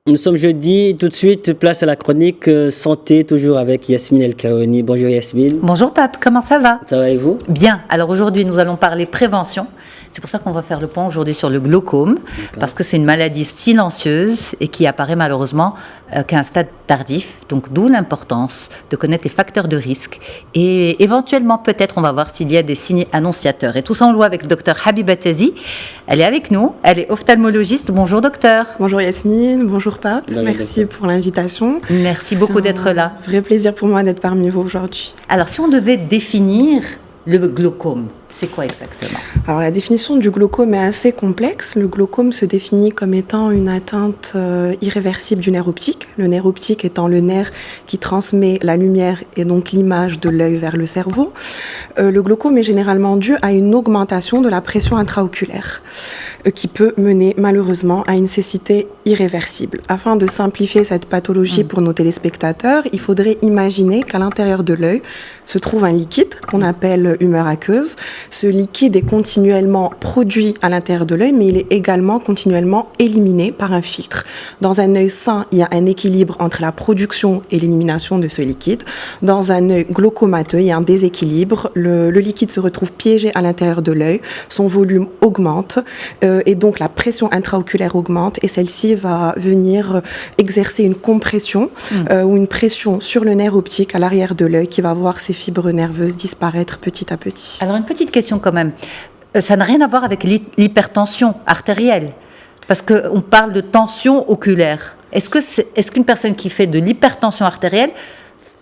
Nous sommes jeudi, tout de suite, place à la chronique santé, toujours avec Yasmine El Kaoni. Bonjour Yasmine. Bonjour Pape, comment ça va? Ça va et vous? Bien, alors aujourd'hui nous allons parler prévention. C'est pour ça qu'on va faire le point aujourd'hui sur le glaucome, parce que c'est une maladie silencieuse et qui apparaît malheureusement qu'à un stade tardif. Donc d'où l'importance de connaître les facteurs de risque et éventuellement peut-être on va voir s'il y a des signes annonciateurs. Et tout ça on le voit avec le docteur Habiba Tazi. Elle est avec nous, elle est ophtalmologiste. Bonjour docteur. Bonjour Yasmine, bonjour Pape. Merci pour l'invitation. Merci beaucoup d'être là. Vrai plaisir pour moi d'être parmi vous aujourd'hui. Alors si on devait définir le glaucome, c'est quoi exactement? Alors la définition du glaucome est assez complexe. Le glaucome se définit comme étant une atteinte irréversible du nerf optique. Le nerf optique étant le nerf qui transmet la lumière et donc l'image de l'œil vers le cerveau. Le glaucome est généralement dû à une augmentation de la pression intraoculaire qui peut mener malheureusement à une cécité irréversible. Afin de simplifier cette pathologie pour nos téléspectateurs, il faudrait imaginer qu'à l'intérieur de l'œil se trouve un liquide qu'on appelle humeur aqueuse. Ce liquide est continuellement produit à l'intérieur de l'œil, mais il est également continuellement éliminé par un filtre. Dans un œil sain, il y a un équilibre entre la production et l'élimination de ce liquide. Dans un œil glaucomateux, il y a un déséquilibre. Le liquide se retrouve piégé à l'intérieur de l'œil, son volume augmente et donc la pression intraoculaire augmente et celle-ci va venir exercer une compression ou une pression sur le nerf optique à l'arrière de l'œil qui va voir ses fibres nerveuses disparaître petit à petit. Alors une petite question quand même, ça n'a rien à voir avec l'hypertension artérielle, parce qu'on parle de tension oculaire. Est-ce qu'une personne qui fait de l'hypertension artérielle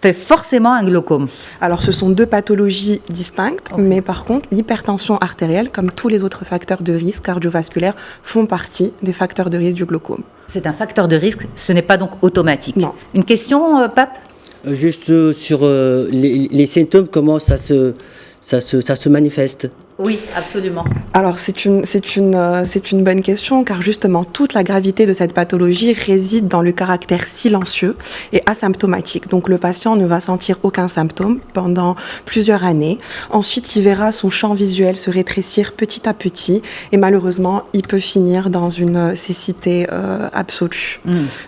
fait forcément un glaucome? Alors ce sont deux pathologies distinctes, mais par contre l'hypertension artérielle, comme tous les autres facteurs de risque cardiovasculaires, font partie des facteurs de risque du glaucome. C'est un facteur de risque, ce n'est pas donc automatique. Non. Une question, Pape? Juste sur les symptômes, comment ça se manifeste? Oui, absolument. Alors c'est une bonne question car justement toute la gravité de cette pathologie réside dans le caractère silencieux et asymptomatique. Donc le patient ne va sentir aucun symptôme pendant plusieurs années. Ensuite, il verra son champ visuel se rétrécir petit à petit et malheureusement, il peut finir dans une cécité absolue.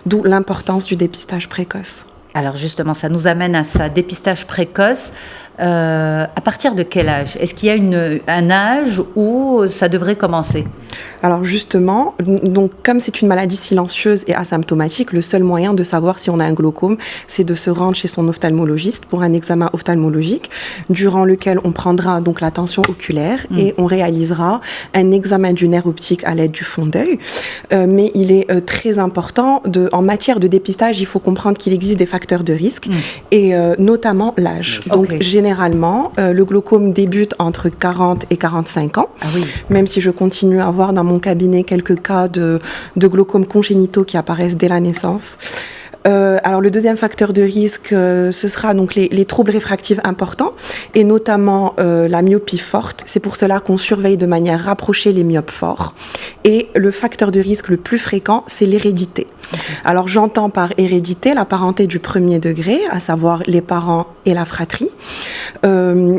D'où l'importance du dépistage précoce. Alors justement, ça nous amène à ça, dépistage précoce. À partir de quel âge? Est-ce qu'il y a un âge où ça devrait commencer? Alors justement, donc comme c'est une maladie silencieuse et asymptomatique, le seul moyen de savoir si on a un glaucome, c'est de se rendre chez son ophtalmologiste pour un examen ophtalmologique, durant lequel on prendra donc la tension oculaire et on réalisera un examen du nerf optique à l'aide du fond d'œil. Mais il est très important, en matière de dépistage, il faut comprendre qu'il existe des facteurs de risque et notamment l'âge. Donc généralement, le glaucome débute entre 40 et 45 ans, même si je continue à avoir dans mon cabinet quelques cas de glaucome congénitaux qui apparaissent dès la naissance. Alors le deuxième facteur de risque, ce sera donc les troubles réfractifs importants et notamment la myopie forte. C'est pour cela qu'on surveille de manière rapprochée les myopes forts. Et le facteur de risque le plus fréquent, c'est l'hérédité. Alors j'entends par hérédité la parenté du premier degré, à savoir les parents et la fratrie.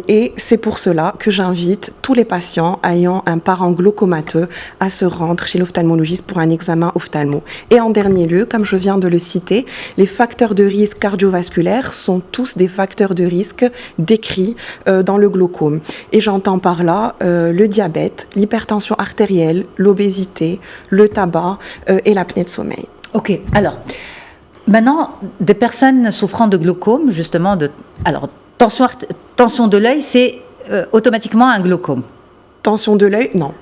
Et c'est pour cela que j'invite tous les patients ayant un parent glaucomateux à se rendre chez l'ophtalmologiste pour un examen ophtalmo. Et en dernier lieu, comme je viens de le citer, les facteurs de risque cardiovasculaires sont tous des facteurs de risque décrits dans le glaucome. Et j'entends par là le diabète, l'hypertension artérielle, l'obésité, le tabac et l'apnée de sommeil. Ok, alors, maintenant, des personnes souffrant de glaucome, justement, alors, tension de l'œil, c'est automatiquement un glaucome. Tension de l'œil, non.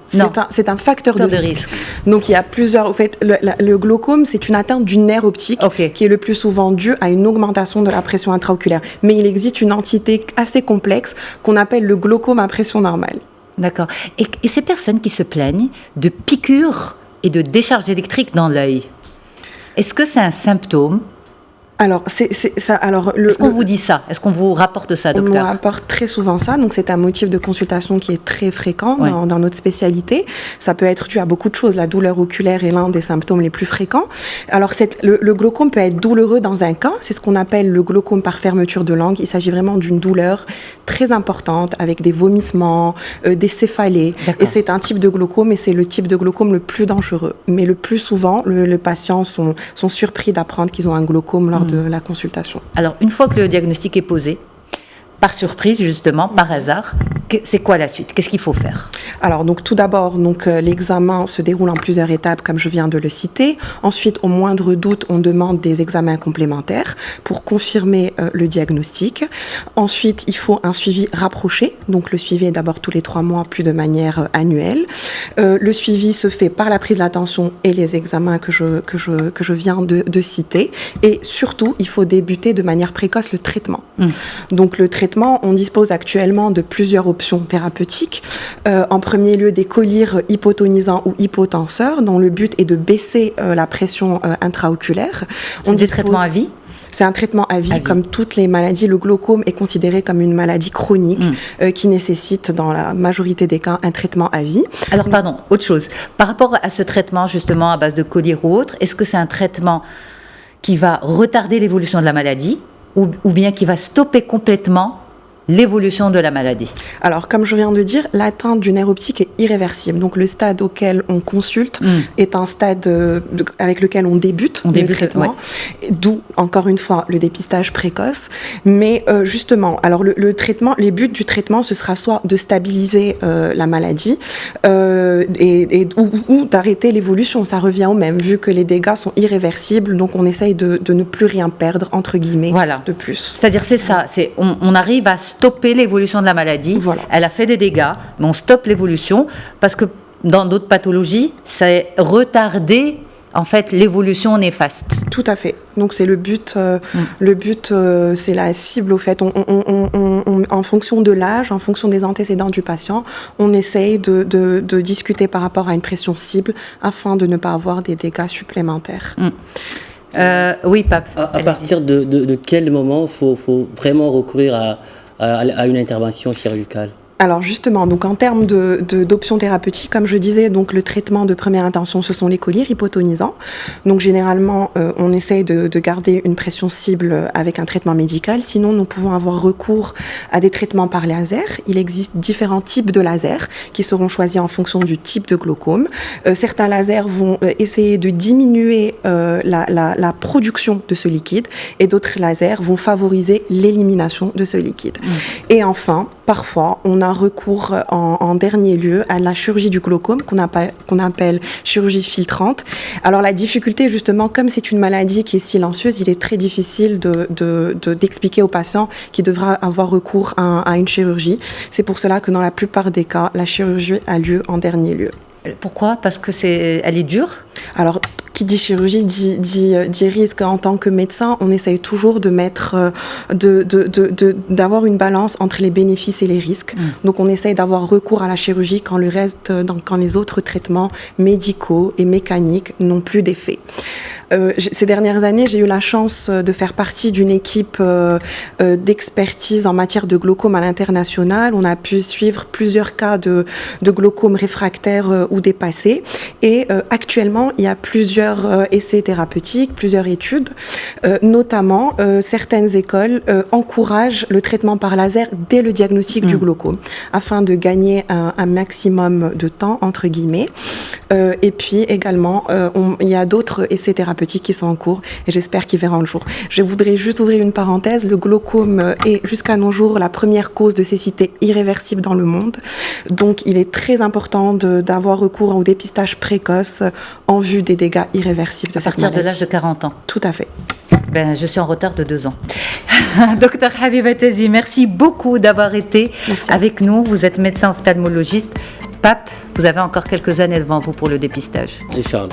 C'est un facteur de risque. Donc il y a plusieurs. En fait, le glaucome, c'est une atteinte du nerf optique qui est le plus souvent due à une augmentation de la pression intraoculaire. Mais il existe une entité assez complexe qu'on appelle le glaucome à pression normale. D'accord. Et ces personnes qui se plaignent de piqûres et de décharges électriques dans l'œil, est-ce que c'est un symptôme? Alors, c'est ça. Alors, est-ce qu'on vous dit ça? Est-ce qu'on vous rapporte ça, docteur? On nous rapporte très souvent ça. Donc, c'est un motif de consultation qui est très fréquent dans notre spécialité. Ça peut être dû à beaucoup de choses. La douleur oculaire est l'un des symptômes les plus fréquents. Alors, le glaucome peut être douloureux dans un cas. C'est ce qu'on appelle le glaucome par fermeture de langue. Il s'agit vraiment d'une douleur très importante avec des vomissements, des céphalées. Et c'est un type de glaucome et c'est le type de glaucome le plus dangereux. Mais le plus souvent, les patients sont surpris d'apprendre qu'ils ont un glaucome lors de la consultation. Alors, une fois que le diagnostic est posé, par surprise, justement, par hasard, c'est quoi la suite? Qu'est-ce qu'il faut faire? Alors, donc, tout d'abord, l'examen se déroule en plusieurs étapes, comme je viens de le citer. Ensuite, au moindre doute, on demande des examens complémentaires pour confirmer le diagnostic. Ensuite, il faut un suivi rapproché. Donc, le suivi est d'abord tous les 3 mois, puis de manière annuelle. Le suivi se fait par la prise de la tension et les examens que je viens de citer. Et surtout, il faut débuter de manière précoce le traitement. Donc, le traitement, on dispose actuellement de plusieurs options thérapeutiques. En premier lieu, des collyres hypotonisants ou hypotenseurs, dont le but est de baisser la pression intraoculaire. C'est des traitements à vie? C'est un traitement à vie, comme toutes les maladies. Le glaucome est considéré comme une maladie chronique qui nécessite, dans la majorité des cas, un traitement à vie. Alors, pardon, autre chose. Par rapport à ce traitement, justement, à base de collyres ou autre, est-ce que c'est un traitement qui va retarder l'évolution de la maladie ou bien qui va stopper complètement l'évolution de la maladie? Alors, comme je viens de dire, l'atteinte du nerf optique est irréversible. Donc, le stade auquel on consulte est un stade avec lequel on débute le traitement. D'où, encore une fois, le dépistage précoce. Mais justement, alors le traitement, les buts du traitement, ce sera soit de stabiliser la maladie ou d'arrêter l'évolution. Ça revient au même, vu que les dégâts sont irréversibles. Donc, on essaye de ne plus rien perdre, entre guillemets, de plus. C'est-à-dire, c'est ça. On arrive à stopper l'évolution de la maladie. Elle a fait des dégâts, mais on stoppe l'évolution parce que dans d'autres pathologies, c'est retarder en fait l'évolution néfaste. Tout à fait. Donc c'est le but. Le but, c'est la cible. Au fait, en fonction de l'âge, en fonction des antécédents du patient, on essaye de discuter par rapport à une pression cible afin de ne pas avoir des dégâts supplémentaires. Oui, Pape. À partir de quel moment faut vraiment recourir à une intervention chirurgicale? Alors justement, donc en termes d'options thérapeutiques, comme je disais, donc le traitement de première intention, ce sont les collyres hypotonisants. Donc généralement, on essaye de garder une pression cible avec un traitement médical. Sinon, nous pouvons avoir recours à des traitements par laser. Il existe différents types de lasers qui seront choisis en fonction du type de glaucome. Certains lasers vont essayer de diminuer la production de ce liquide et d'autres lasers vont favoriser l'élimination de ce liquide. Et enfin, parfois, on a recours en dernier lieu à la chirurgie du glaucome qu'on appelle chirurgie filtrante. Alors la difficulté justement, comme c'est une maladie qui est silencieuse, il est très difficile d'expliquer aux patients qu'il devra avoir recours à une chirurgie. C'est pour cela que dans la plupart des cas, la chirurgie a lieu en dernier lieu. Pourquoi? Parce que elle est dure? Alors, qui dit chirurgie dit risque. En tant que médecin, on essaye toujours de mettre, d'avoir une balance entre les bénéfices et les risques. Donc, on essaye d'avoir recours à la chirurgie quand quand les autres traitements médicaux et mécaniques n'ont plus d'effet. Ces dernières années, j'ai eu la chance de faire partie d'une équipe d'expertise en matière de glaucome à l'international. On a pu suivre plusieurs cas de glaucome réfractaire ou dépassé. Et actuellement, il y a plusieurs essais thérapeutiques, plusieurs études. Notamment, certaines écoles encouragent le traitement par laser dès le diagnostic du glaucome, afin de gagner un maximum de temps, entre guillemets. Et puis également, il y a d'autres essais thérapeutiques qui sont en cours et j'espère qu'ils verront le jour. Je voudrais juste ouvrir une parenthèse. Le glaucome est jusqu'à nos jours la première cause de cécité irréversible dans le monde. Donc il est très important d'avoir recours au dépistage précoce en vue des dégâts irréversibles de cette maladie. À partir de l'âge de 40 ans. Tout à fait. Je suis en retard de 2 ans. Docteur Habiba Tazi, merci beaucoup d'avoir été avec nous. Vous êtes médecin ophtalmologiste. Pape, vous avez encore quelques années devant vous pour le dépistage. Inch'Allah.